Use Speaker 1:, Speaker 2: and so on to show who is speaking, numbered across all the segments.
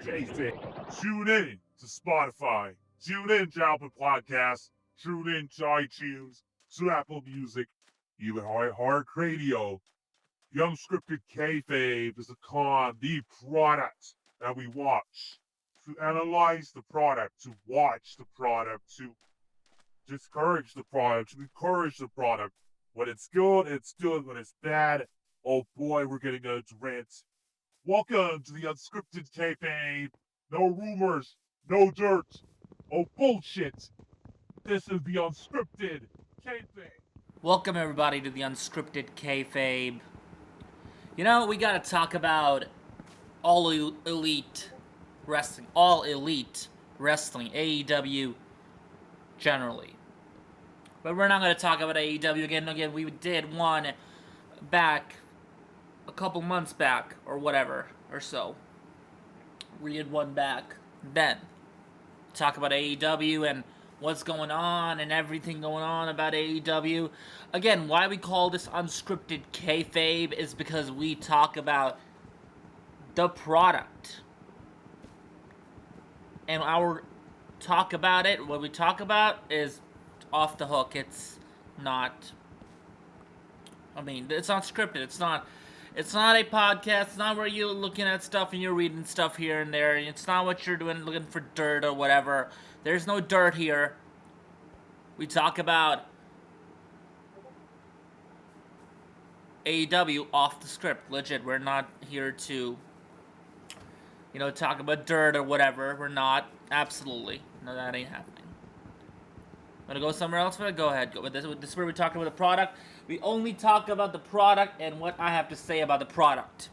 Speaker 1: Kayfabe. Tune in to Spotify. Tune in to Apple Podcasts. Tune in to iTunes, to Apple Music, even Heart Radio. The Unscripted Kayfabe is the product that we watch. To analyze the product, to watch the product, to discourage the product, to encourage the product. When it's good, it's good. When it's bad, oh boy, we're getting a rant. Welcome to the Unscripted Kayfabe. No rumors, no dirt, oh bullshit. This is the Unscripted Kayfabe.
Speaker 2: Welcome everybody to the Unscripted Kayfabe. You know, we gotta talk about all elite wrestling, AEW generally. But we're not gonna talk about AEW again. Again, we did one back a couple months back or whatever or so. We did one back then. Talk about AEW and what's going on and everything going on about AEW. Again, why we call this Unscripted Kayfabe is because we talk about the product. And our talk about it, what we talk about is off the hook. It's not, it's not scripted. It's not a podcast. It's not where you're looking at stuff and you're reading stuff here and there. It's not what you're doing, looking for dirt or whatever. There's no dirt here. We talk about AEW off the script. Legit. We're not here to, talk about dirt or whatever. We're not. Absolutely. No, that ain't happening. Want to go somewhere else for it? Go ahead. Go with this. This is where we talk about the product. We only talk about the product and what I have to say about the product.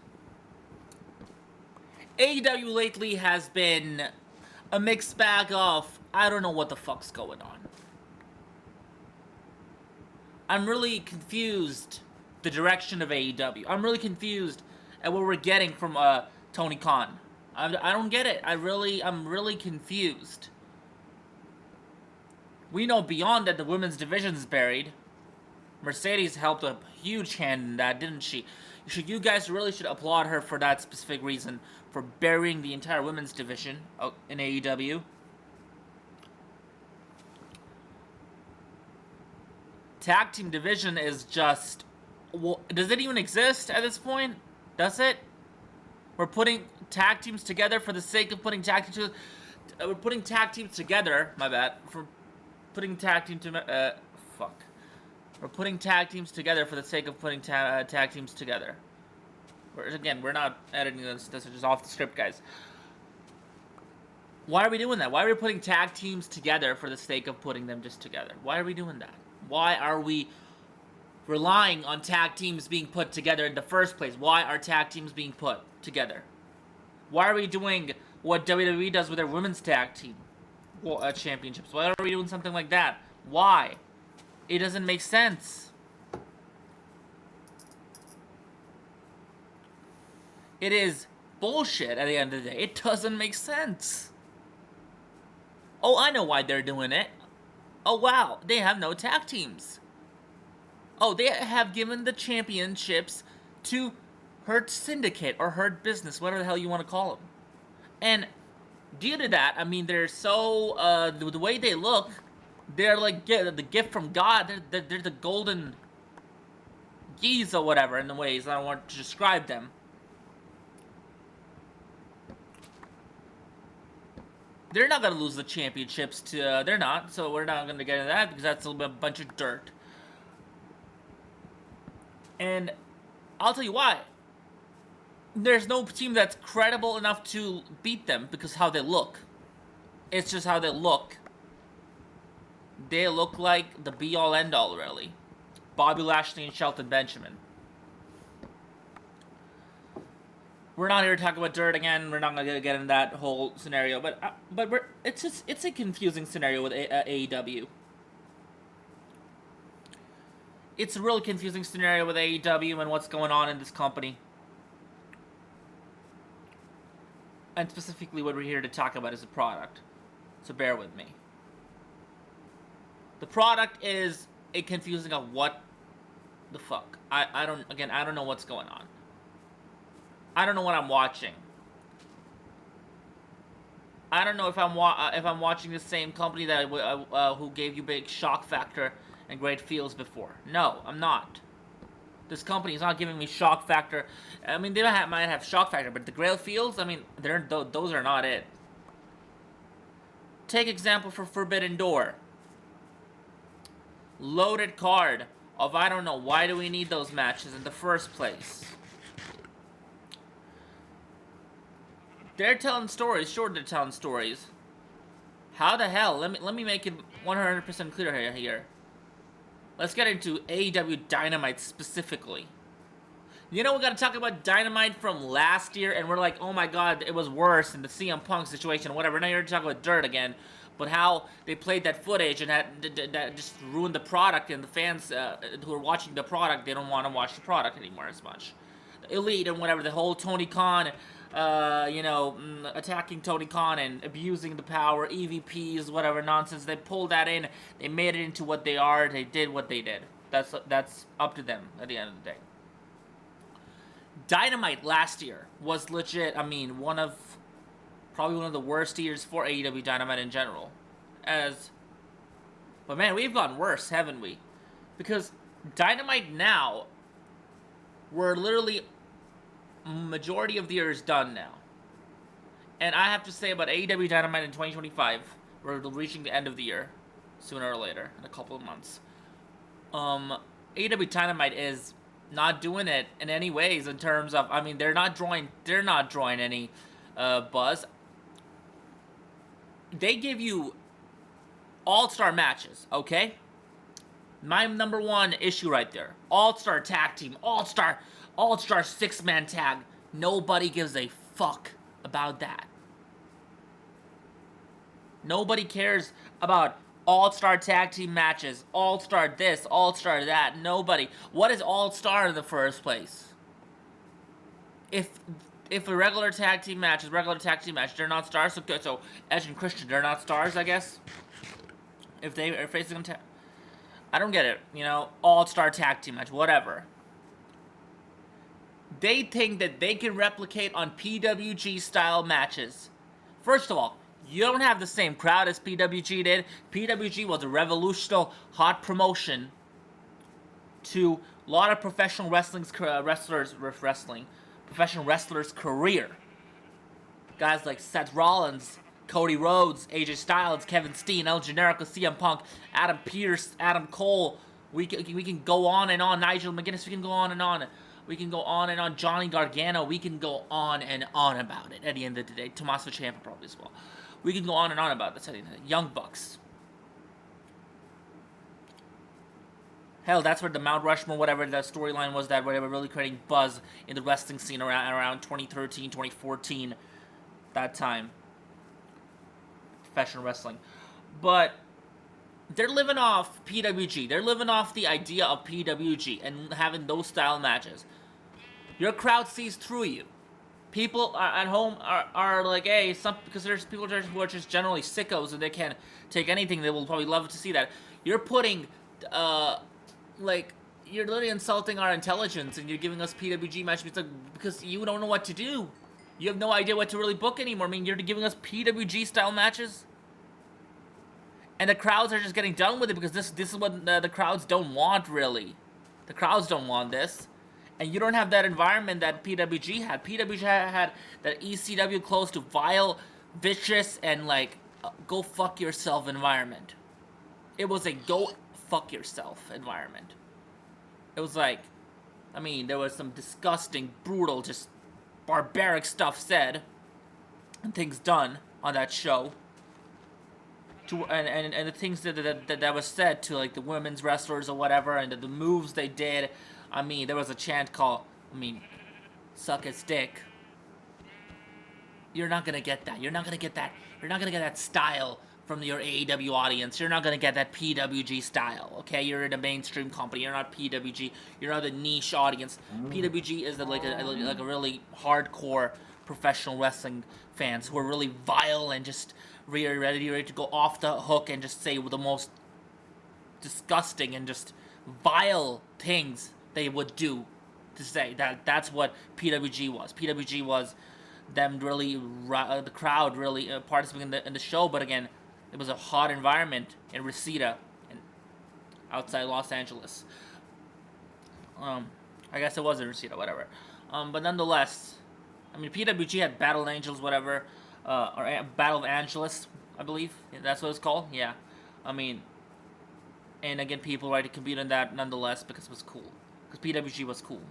Speaker 2: AEW lately has been a mixed bag of, I don't know what the fuck's going on. I'm really confused the direction of AEW. I'm really confused at what we're getting from Tony Khan. I don't get it. I'm really confused. We know beyond that the women's division is buried. Mercedes helped a huge hand in that, didn't she? You guys really should applaud her for that specific reason, for burying the entire women's division in AEW. Tag team division is just... does it even exist at this point? Does it? We're putting tag teams together for the sake of putting tag teams... we're putting tag teams together, my bad, for putting tag team to... We're putting tag teams together for the sake of putting tag teams together. We're not editing this. This is just off the script, guys. Why are we doing that? Why are we putting tag teams together for the sake of putting them just together? Why are we doing that? Why are we relying on tag teams being put together in the first place? Why are tag teams being put together? Why are we doing what WWE does with their women's tag team championships? Why are we doing something like that? Why? It doesn't make sense. It is bullshit at the end of the day. It doesn't make sense. Oh, I know why they're doing it. Oh, wow. They have no tag teams. Oh, they have given the championships to Hurt Syndicate or Hurt Business, whatever the hell you want to call them. And due to that, they're so, the way they look... They're like the gift from God. They're the golden geese or whatever in the ways. I don't want to describe them. They're not going to lose the championships to... they're not, so we're not going to get into that because that's a bunch of dirt. And I'll tell you why. There's no team that's credible enough to beat them because how they look. It's just how they look. They look like the be-all, end-all, really. Bobby Lashley and Shelton Benjamin. We're not here to talk about dirt again. We're not going to get into that whole scenario. But it's a confusing scenario with AEW. It's a really confusing scenario with AEW and what's going on in this company. And specifically what we're here to talk about is the product. So bear with me. The product is a confusing of what the fuck. I don't know what's going on. I don't know what I'm watching. I don't know if I'm watching the same company that who gave you big shock factor and great feels before. No, I'm not. This company is not giving me shock factor. I mean, they might have shock factor, but the great feels, I mean, those are not it. Take example for Forbidden Door. Loaded card of I don't know, why do we need those matches in the first place? They're telling stories. Sure, they're telling stories. How the hell? Let me make it 100% clear here. Let's get into AEW Dynamite specifically. You know, we gotta talk about Dynamite from last year, and we're like, oh my god, it was worse in the CM Punk situation, whatever. Now you're talking about dirt again. But how they played that footage and that just ruined the product, and the fans who are watching the product, they don't want to watch the product anymore as much. Elite and whatever, the whole Tony Khan, attacking Tony Khan and abusing the power, EVPs, whatever nonsense. They pulled that in. They made it into what they are. They did what they did. That's up to them at the end of the day. Dynamite last year was legit. I mean, probably one of the worst years for AEW Dynamite in general. But man, we've gotten worse, haven't we? Because Dynamite now, we're literally majority of the year is done now. And I have to say about AEW Dynamite in 2025, we're reaching the end of the year, sooner or later, in a couple of months. AEW Dynamite is not doing it in any ways in terms of, I mean, they're not drawing any buzz. They give you all-star matches, okay? My number one issue right there. All-star tag team, all-star six-man tag. Nobody gives a fuck about that. Nobody cares about all-star tag team matches, all-star this, all-star that. Nobody. What is all-star in the first place? If a regular tag team match is regular tag team match, they're not stars. So Edge and Christian, they're not stars, I guess. If they are facing them, I don't get it. You know, all-star tag team match, whatever. They think that they can replicate on PWG style matches. First of all, you don't have the same crowd as PWG did. PWG was a revolutionary hot promotion to a lot of professional professional wrestlers' career. Guys like Seth Rollins, Cody Rhodes, AJ Styles, Kevin Steen, El Generico, CM Punk, Adam Pearce, Adam Cole. We can go on and on. Nigel McGuinness, we can go on and on. We can go on and on. Johnny Gargano, we can go on and on about it at the end of the day. Tommaso Ciampa probably as well. We can go on and on about this at the end of the day. Young Bucks. Hell, that's where the Mount Rushmore, whatever the storyline was, that whatever, really creating buzz in the wrestling scene around 2013, 2014, that time. Professional wrestling. But they're living off PWG. They're living off the idea of PWG and having those style matches. Your crowd sees through you. People at home are like, hey, because there's people who are just generally sickos and they can't take anything. They will probably love to see that. You're putting, you're literally insulting our intelligence and you're giving us PWG matches because you don't know what to do. You have no idea what to really book anymore. I mean, you're giving us PWG style matches. And the crowds are just getting done with it because this is what the crowds don't want, really. The crowds don't want this. And you don't have that environment that PWG had. PWG had that ECW close to vile, vicious, and go fuck yourself environment. It was a go fuck yourself environment. It was like, I mean, there was some disgusting, brutal, just barbaric stuff said and things done on that show. And the things that was said to the women's wrestlers or whatever, and the moves they did. I mean, there was a chant called, suck his dick. You're not gonna get that. You're not gonna get that. You're not gonna get that style from your AEW audience. You're not gonna get that PWG style. Okay, you're in a mainstream company. You're not PWG. You're not a niche audience. PWG is like a really hardcore professional wrestling fans who are really vile and just ready to go off the hook and just say the most disgusting and just vile things they would do to say. That's what PWG was. PWG was them really, the crowd really participating in the show. But again, it was a hot environment in Reseda, outside Los Angeles. I guess it was in Reseda, whatever. But nonetheless, I mean, PWG had Battle Angels, whatever, or Battle of Angeles, I believe that's what it's called. Yeah, I mean, and again, people tried to compete in that nonetheless because it was cool, because PWG was cool.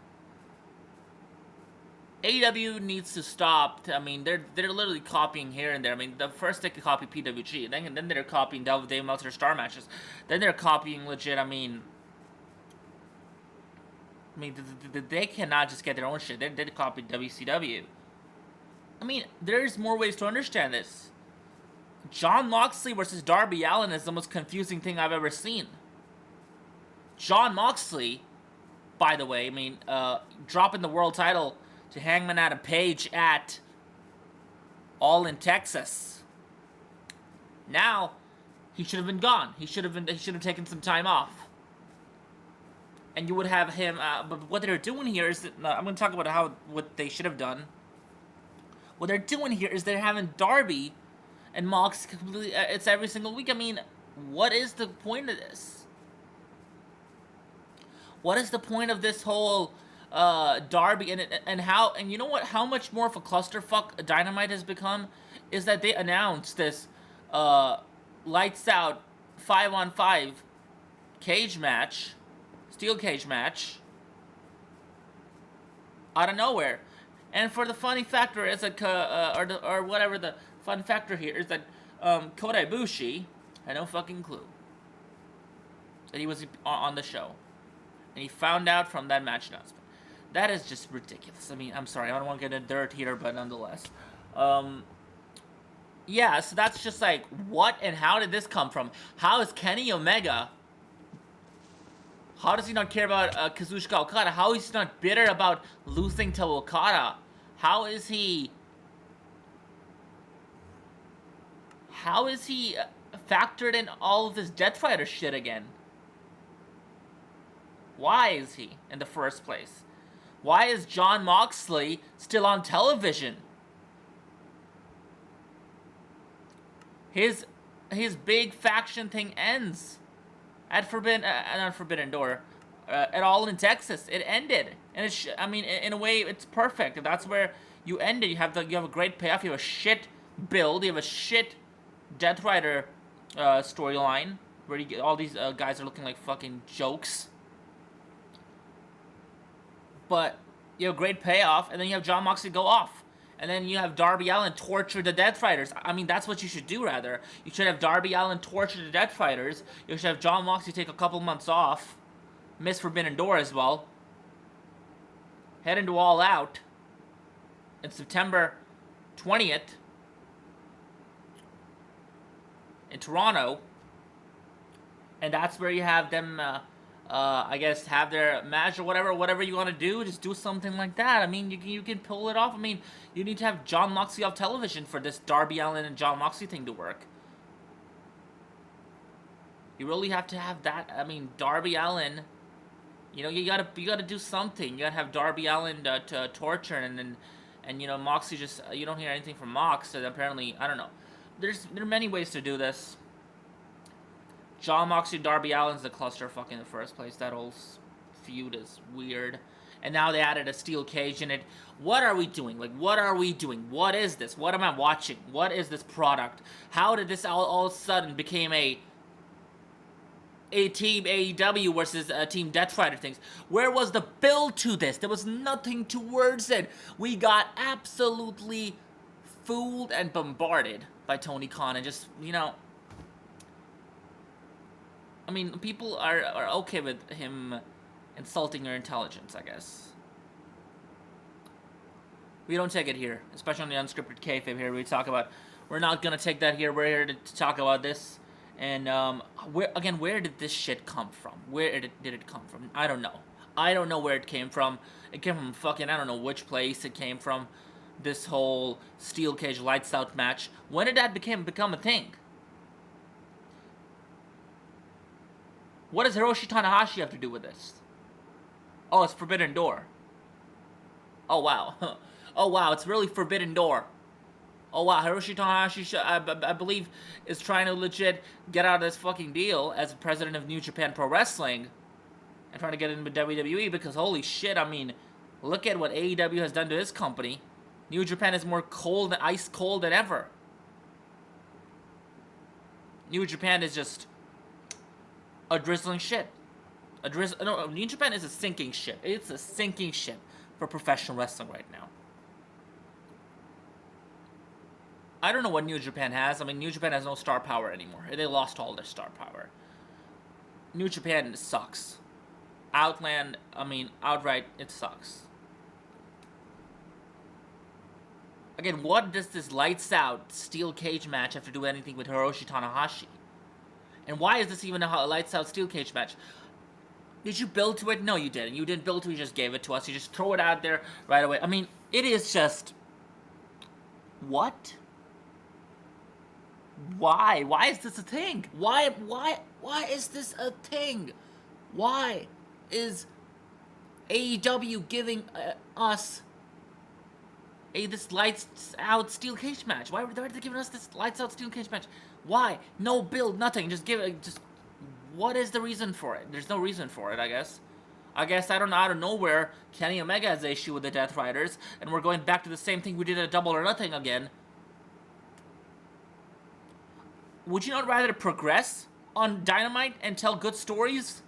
Speaker 2: AEW needs to stop. I mean, they're literally copying here and there. I mean, the first they could copy PWG, then they're copying Dave Meltzer star matches, then they're copying legit. I mean, they cannot just get their own shit. They copied WCW. I mean, there's more ways to understand this. Jon Moxley versus Darby Allin is the most confusing thing I've ever seen. Jon Moxley, by the way, I mean, dropping the world title to Hangman Adam Page at All in Texas. Now, he should have been gone. He should have taken some time off. And you would have him. But what they're doing here is that I'm going to talk about what they should have done. What they're doing here is they're having Darby and Mox completely. It's every single week. I mean, what is the point of this? What is the point of this whole Darby and how, and you know what? How much more of a clusterfuck Dynamite has become is that they announced this lights out 5-on-5 cage match, steel cage match, out of nowhere. And for the funny factor is that or whatever the fun factor here is that Kota Ibushi had no fucking clue that he was on the show, and he found out from that match announcement. That is just ridiculous. I mean, I'm sorry, I don't want to get into dirt here, but nonetheless. Yeah, so that's just like, what and how did this come from? How is Kenny Omega... How does he not care about Kazuchika Okada? How is he not bitter about losing to Okada? How is he factored in all of this Death Fighter shit again? Why is he in the first place? Why is Jon Moxley still on television? His big faction thing ends at not Forbidden Door, at All in Texas. It ended, and I mean, in a way, it's perfect. That's where you end it. You have a great payoff. You have a shit build. You have a shit Death Rider storyline where you get all these guys are looking like fucking jokes. But you have a great payoff, and then you have Jon Moxley go off. And then you have Darby Allin torture the Death Fighters. I mean, that's what you should do, rather. You should have Darby Allin torture the Death Fighters. You should have Jon Moxley take a couple months off. Miss Forbidden Door as well. Head into All Out in September 20th in Toronto. And that's where you have them... I guess have their match or whatever you want to do, just do something like that. I mean, you can pull it off. I mean, you need to have Jon Moxley off television for this Darby Allin and Jon Moxley thing to work. You really have to have that. I mean, Darby Allin, you know, you gotta do something. You gotta have Darby Allin to torture, and you know, Moxley just, you don't hear anything from Mox, so apparently, I don't know. There are many ways to do this. Jon Moxley, Darby Allin's the clusterfuck in the first place. That whole feud is weird. And now they added a steel cage in it. What are we doing? Like, what are we doing? What is this? What am I watching? What is this product? How did this all of a sudden became a team AEW versus a team Death Rider things? Where was the build to this? There was nothing towards it. We got absolutely fooled and bombarded by Tony Khan, and just, you know... I mean, people are okay with him insulting your intelligence, I guess. We don't take it here, especially on the Unscripted Kayfabe here. We're not gonna take that here. We're here to talk about this. And, where did this shit come from? Where did it come from? I don't know. I don't know where it came from. It came from fucking, I don't know which place it came from. This whole steel cage lights out match. When did that become a thing? What does Hiroshi Tanahashi have to do with this? Oh, it's Forbidden Door. Oh, wow. Oh wow, it's really Forbidden Door. Oh wow, Hiroshi Tanahashi, I believe, is trying to legit get out of this fucking deal as president of New Japan Pro Wrestling and trying to get into WWE because holy shit, I mean, look at what AEW has done to his company. New Japan is more cold, ice cold than ever. New Japan is just a drizzling shit. No, New Japan is a sinking ship. It's a sinking ship for professional wrestling right now. I don't know what New Japan has. I mean, New Japan has no star power anymore. They lost all their star power. New Japan sucks. Outright, it sucks. Again, what does this lights out steel cage match have to do anything with Hiroshi Tanahashi? And why is this even a lights out steel cage match? Did you build to it? No, you didn't. You didn't build to it, you just gave it to us. You just throw it out there right away. I mean, it is just... What? Why? Why is this a thing? Why is this a thing? Why is AEW giving us this lights out steel cage match? Why are they giving us this lights out steel cage match? Why? No build, nothing. Just give it. Just what is the reason for it? There's no reason for it, I guess. I don't know, out of nowhere, Kenny Omega has an issue with the Death Riders, and we're going back to the same thing we did at Double or Nothing again. Would you not rather progress on Dynamite and tell good stories?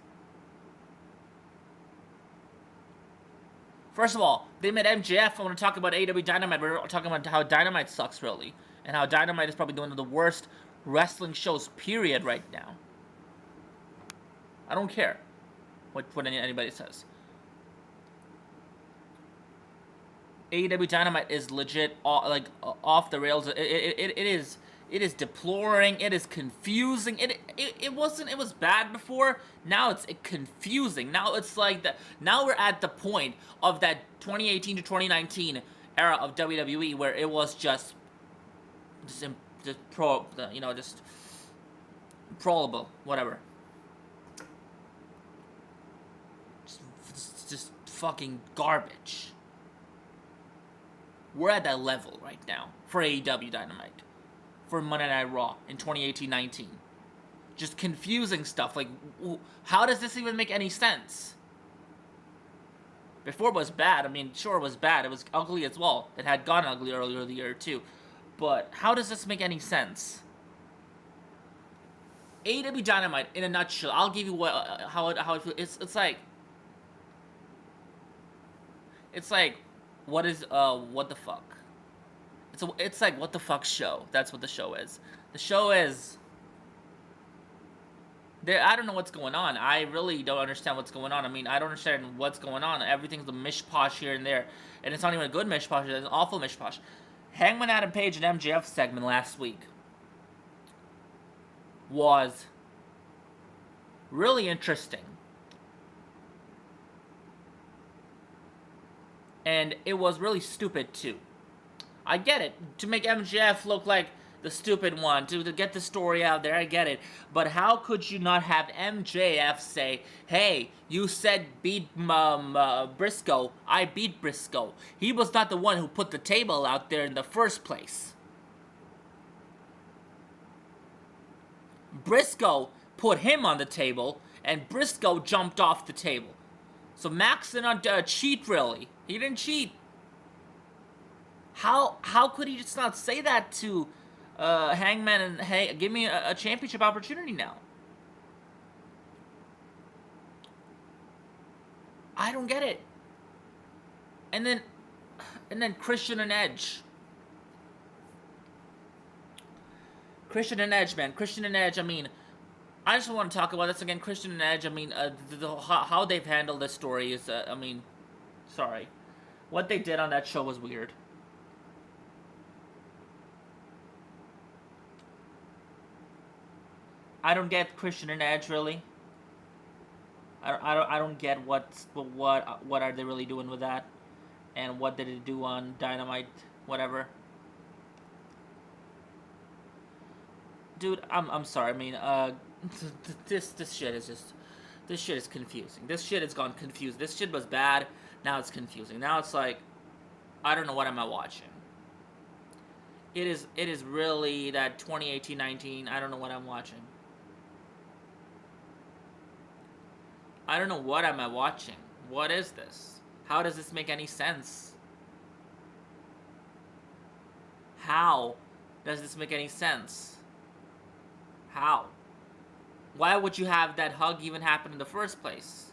Speaker 2: First of all, they met MJF. I want to talk about AEW Dynamite. We're talking about how Dynamite sucks, really. And how Dynamite is probably one of the worst wrestling shows, period, right now. I don't care what anybody says. AEW Dynamite is legit off the rails. It is deploring. It is confusing. It was bad before. Now it's confusing. Now it's like that. Now we're at the point of that 2018 to 2019 era of WWE where it was just prolable, whatever. Just fucking garbage. We're at that level right now for AEW Dynamite, for Monday Night Raw in 2018-19. Just confusing stuff. Like, how does this even make any sense? Before it was bad. I mean, sure, it was bad. It was ugly as well. It had gotten ugly earlier in the year, too. But how does this make any sense? AEW Dynamite, in a nutshell, I'll give you how it feels. It's like, what the fuck? It's like, what the fuck show? That's what the show is. The show is... I don't know what's going on. I really don't understand what's going on. I mean, I don't understand what's going on. Everything's a mishposh here and there. And it's not even a good mishposh. It's an awful mishposh. Hangman Adam Page and MJF segment last week was really interesting. And it was really stupid, too. I get it. To make MJF look like the stupid one, to get the story out there, I get it. But how could you not have MJF say, hey, you said beat Briscoe, I beat Briscoe. He was not the one who put the table out there in the first place. Briscoe put him on the table, and Briscoe jumped off the table. So Max did not cheat, really. He didn't cheat. How could he just not say that to Hangman and, hey, give me a championship opportunity now? I don't get it. And then Christian and Edge. Christian and Edge, man. Christian and Edge, I mean, I just want to talk about this again. Christian and Edge, I mean, how they've handled this story is, I mean, sorry. What they did on that show was weird. I don't get Christian and Edge, really. I don't get what are they really doing with that, and what did it do on Dynamite, whatever. Dude, I'm sorry. I mean, this shit is confusing. This shit has gone confused. This shit was bad. Now it's confusing. Now it's like, I don't know what am I watching. It is really that 2018-19. I don't know what I'm watching. I don't know what am I watching. What is this? How does this make any sense? How does this make any sense? How? Why would you have that hug even happen in the first place?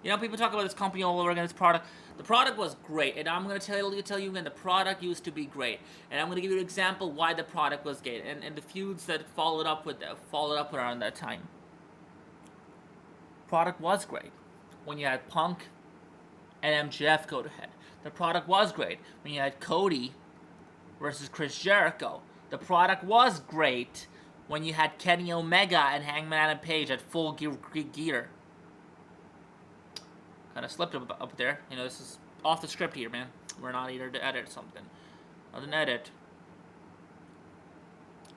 Speaker 2: You know, people talk about this company all over again, this product. The product was great, and I'm going to tell you again, the product used to be great. And I'm going to give you an example why the product was great, and the feuds that followed up around that time. Product was great. When you had Punk and MJF go to head. The product was great. When you had Cody versus Chris Jericho. The product was great when you had Kenny Omega and Hangman Adam Page at full gear. Kind of slipped up there. You know, this is off the script here, man. We're not here to edit something. Not an edit.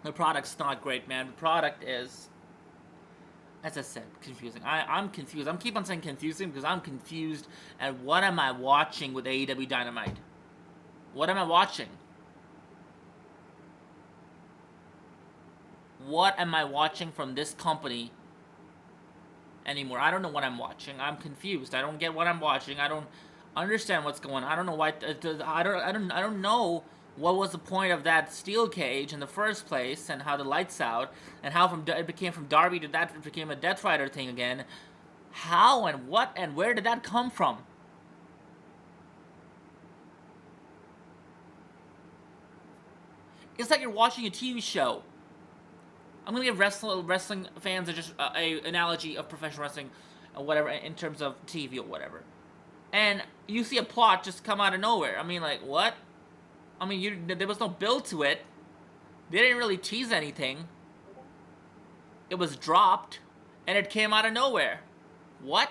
Speaker 2: The product's not great, man. The product is, as I said, confusing. I'm confused. I'm keep on saying confusing because I'm confused at what am I watching with AEW Dynamite. What am I watching? What am I watching from this company anymore? I don't know what I'm watching. I'm confused. I don't get what I'm watching. I don't understand what's going on. I don't know why. I don't know what was the point of that steel cage in the first place, and how the lights out, and how it became from Darby to that it became a Death Rider thing again. How and what and where did that come from? It's like you're watching a TV show. I'm gonna give wrestling fans just a analogy of professional wrestling, or whatever, in terms of TV or whatever. And you see a plot just come out of nowhere. I mean, like, what? I mean, there was no build to it. They didn't really tease anything. It was dropped, and it came out of nowhere. What?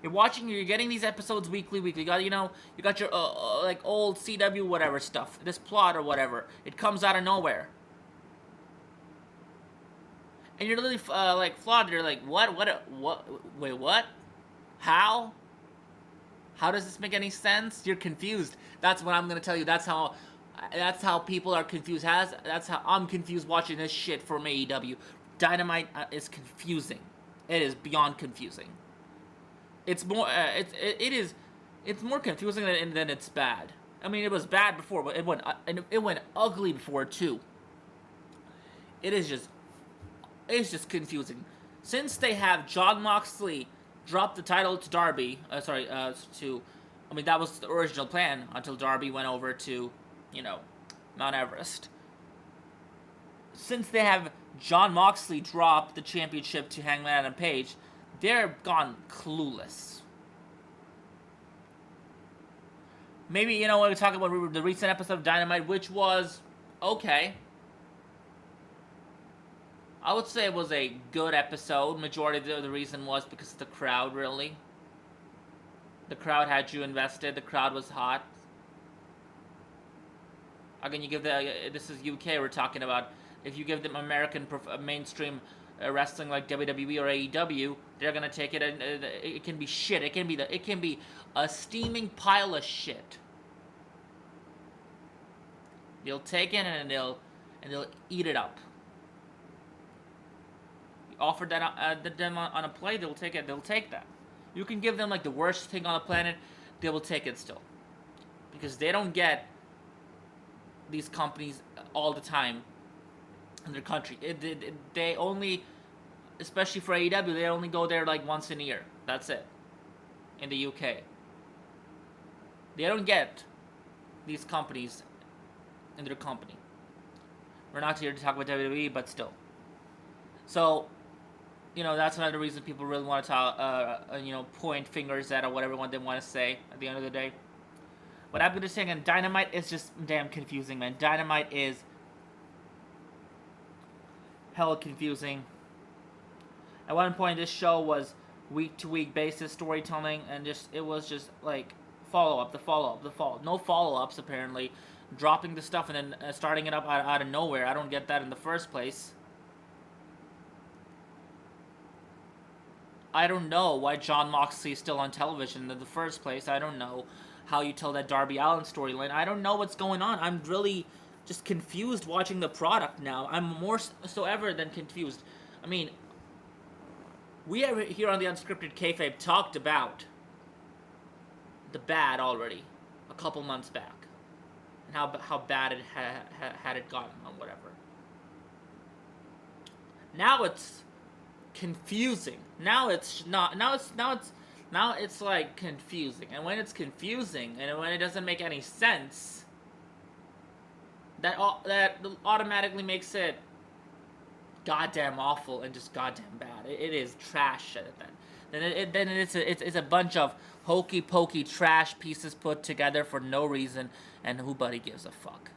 Speaker 2: You're getting these episodes weekly. You got your like old CW whatever stuff, this plot or whatever. It comes out of nowhere. And you're literally like flawed. You're like, what? Wait, what? How? How does this make any sense? You're confused. That's what I'm gonna tell you. That's how people are confused. That's how I'm confused watching this shit from AEW. Dynamite is confusing. It is beyond confusing. It's more. It's more confusing than it's bad. I mean, it was bad before, but it went ugly before too. It's just confusing. Since they have Jon Moxley drop the title to Darby, that was the original plan until Darby went over to, Mount Everest. Since they have Jon Moxley drop the championship to Hangman Adam Page, they're gone clueless. Maybe, when we talk about the recent episode of Dynamite, which was okay. I would say it was a good episode. Majority of the reason was because of the crowd, really. The crowd had you invested. The crowd was hot. Again, this is UK we're talking about. If you give them American mainstream wrestling like WWE or AEW, they're gonna take it, and it can be shit. It can be a steaming pile of shit. They'll take it and they'll eat it up. Offered that them on a plate, they'll take it. They'll take that. You can give them like the worst thing on the planet, they will take it still, because they don't get these companies all the time in their country. They only, especially for AEW, they only go there like once in a year. That's it. In the UK, they don't get these companies in their company. We're not here to talk about WWE, but still. So, that's another reason people really want to talk, point fingers at or whatever they want to say at the end of the day. What I'm going to say again, Dynamite is just damn confusing, man. Dynamite is hella confusing. At one point, this show was week-to-week basis storytelling, and it was just like follow-up. No follow-ups, apparently. Dropping the stuff and then starting it up out of nowhere. I don't get that in the first place. I don't know why Jon Moxley is still on television in the first place. I don't know how you tell that Darby Allin storyline. I don't know what's going on. I'm really just confused watching the product now. I'm more so ever than confused. I mean, we have here on the Unscripted Kayfabe talked about the bad already a couple months back. And how bad it had it gotten or whatever. Now it's confusing. Now it's like confusing. And when it's confusing and when it doesn't make any sense, that automatically makes it goddamn awful and just goddamn bad. It is trash at that. Then it's a bunch of hokey pokey trash pieces put together for no reason, and nobody gives a fuck.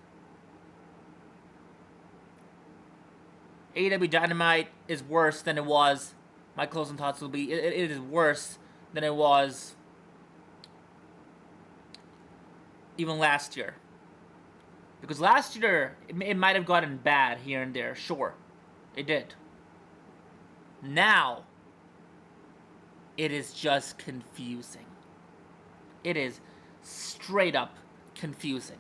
Speaker 2: AEW Dynamite is worse than it was. My closing thoughts will be it is worse than it was even last year. Because last year, it might have gotten bad here and there. Sure, it did. Now, it is just confusing. It is straight up confusing.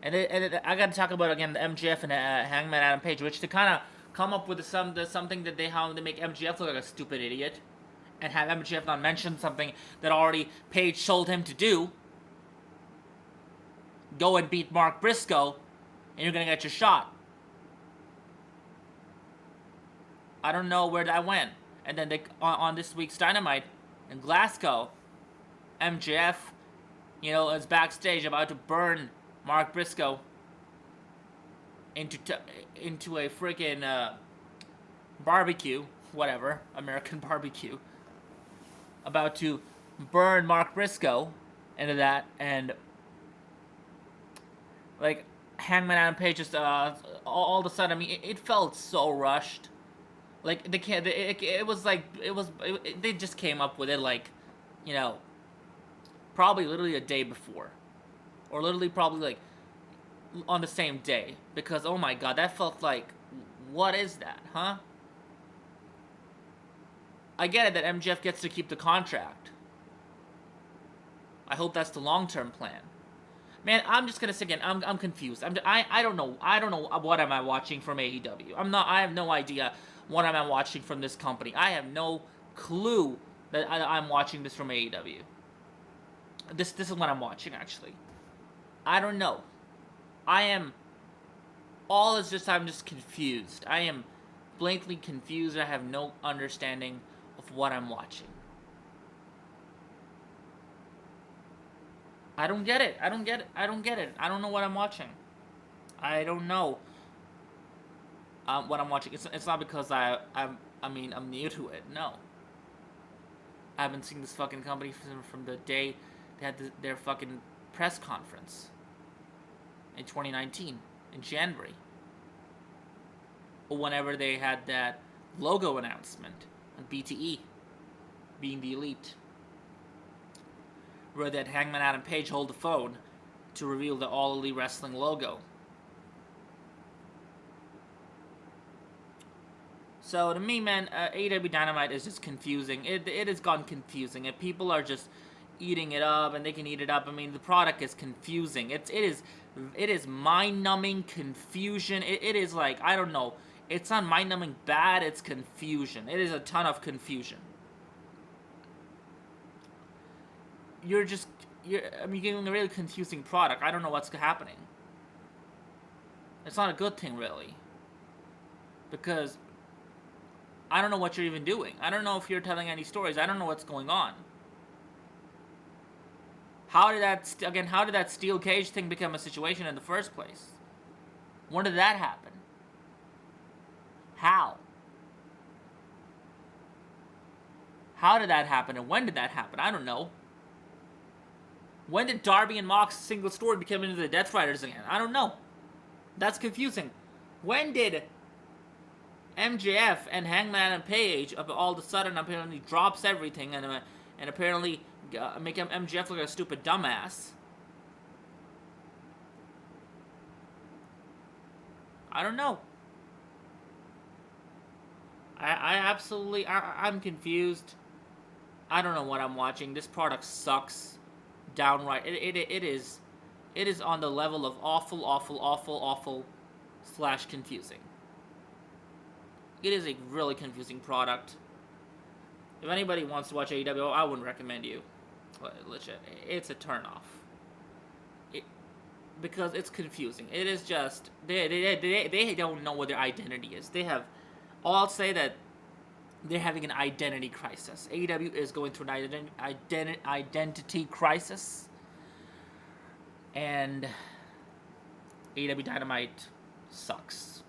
Speaker 2: And I got to talk about again the MJF and Hangman Adam Page, which to kind of come up with something that how they make MJF look like a stupid idiot, and have MJF not mention something that already Page told him to do. Go and beat Mark Briscoe, and you're gonna get your shot. I don't know where that went. And then on this week's Dynamite in Glasgow, MJF, is backstage about to burn Mark Briscoe into a freaking barbecue, whatever, American barbecue. About to burn Mark Briscoe into that, and like Hangman Adam Page just all of a sudden, I mean, it felt so rushed. Like they just came up with it like, probably literally a day before, or literally probably like on the same day, because oh my god, that felt like, what is that, huh? I get it that MJF gets to keep the contract. I hope that's the long-term plan. Man, I'm just gonna say again, I'm confused. I don't know what am I watching from AEW. I have no idea what am I watching from this company. I have no clue that I'm watching this from AEW. This is what I'm watching, actually. I don't know. I'm just confused. I am blankly confused. I have no understanding of what I'm watching. I don't get it. I don't know what I'm watching. I don't know what I'm watching. It's not because I'm new to it. No. I haven't seen this fucking company from the day they had their fucking press conference in 2019, in January. Or whenever they had that logo announcement on BTE, being the Elite, where that Hangman Adam Page hold the phone to reveal the All Elite Wrestling logo. So to me, man, AEW Dynamite is just confusing. It has gone confusing, and people are just eating it up, and they can eat it up. I mean, the product is confusing. It is mind-numbing confusion. It is like, I don't know. It's not mind-numbing bad. It's confusion. It is a ton of confusion. You're getting a really confusing product. I don't know what's happening. It's not a good thing, really, because I don't know what you're even doing. I don't know if you're telling any stories. I don't know what's going on. How did that steel cage thing become a situation in the first place? When did that happen? How? How did that happen, and when did that happen? I don't know. When did Darby and Mox single story become into the Death Riders again? I don't know. That's confusing. When did MJF and Hangman and Page all of a sudden apparently drops everything and apparently make MJF look like a stupid dumbass? I don't know. I'm confused. I don't know what I'm watching. This product sucks. Downright. It is on the level of awful slash confusing. It is a really confusing product. If anybody wants to watch AEW, I wouldn't recommend you. Legit, it's a turnoff. It, because it's confusing. It is just they don't know what their identity is. They have. All I'll say that they're having an identity crisis. AEW is going through an identity crisis, and AEW Dynamite sucks.